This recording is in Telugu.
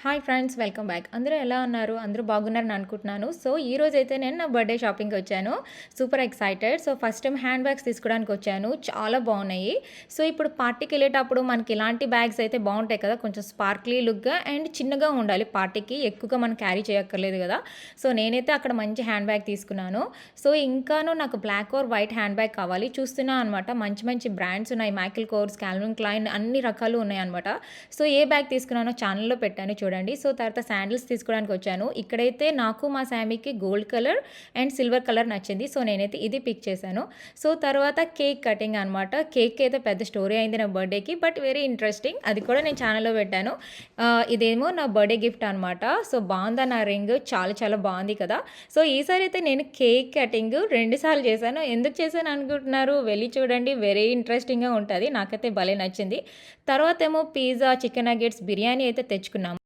Hi friends, welcome back. అందరూ ఎలా ఉన్నారు? అందరూ బాగున్నారని అనుకుంటున్నాను. సో, ఈరోజైతే నేను నా బర్త్‌డే షాపింగ్‌కి వచ్చాను. Super excited. So, first time hand bags తీసుకోవడానికి వచ్చాను. చాలా బాగున్నాయి. సో, ఇప్పుడు పార్టీకెళ్ళేటప్పుడు మనకి ఇలాంటి బ్యాగ్స్ అయితే బాగుంటాయి కదా! కొంచెం స్పార్క్లీ లుక్‌గా అండ్ చిన్నగా ఉండాలి పార్టీకి. ఎక్కువగా మనం క్యారీ చేయక్కర్లేదు కదా! సో, నేనైతే అక్కడ మంచి హ్యాండ్ బ్యాగ్ తీసుకున్నాను. సో, ఇంకాను నాకు black or white handbag కావాలి. చూస్తున్నా అనమాట. మంచి మంచి బ్రాండ్స్ ఉన్నాయి. మైకెల్ కోర్స్, కాల్విన్ క్లైన్ అన్ని రకాలు ఉన్నాయన్నమాట. సో, ఏ బ్యాగ్ తీసుకున్నానో ఛానెల్‌లో పెట్టాను చూడండి. సో, తర్వాత శాండిల్స్ తీసుకోవడానికి వచ్చాను. ఇక్కడైతే నాకు మా శామీకి gold colour and silver colour నచ్చింది. సో, నేనైతే ఇది పిక్ చేశాను. సో, తర్వాత కేక్ కటింగ్ అనమాట. కేక్ అయితే పెద్ద స్టోరీ అయింది నా బర్త్‌డేకి. But very interesting. అది కూడా నేను ఛానెల్‌లో పెట్టాను. ఇదేమో నా బర్త్‌డే గిఫ్ట్ అనమాట. సో, బాగుందా నా రింగ్? చాలా చాలా బాగుంది కదా! సో, ఈసారి అయితే నేను కేక్ కటింగ్ 2 సార్లు చేశాను. ఎందుకు చేశాను అనుకుంటున్నారు? వెళ్ళి చూడండి. వెరీ ఇంట్రెస్టింగ్‌గా ఉంటది. నాకైతే భలే నచ్చింది. తర్వాత ఏమో పిజ్జా, చికెన్ నగ్గెట్స్, బిర్యానీ అయితే తెచ్చుకున్నాము.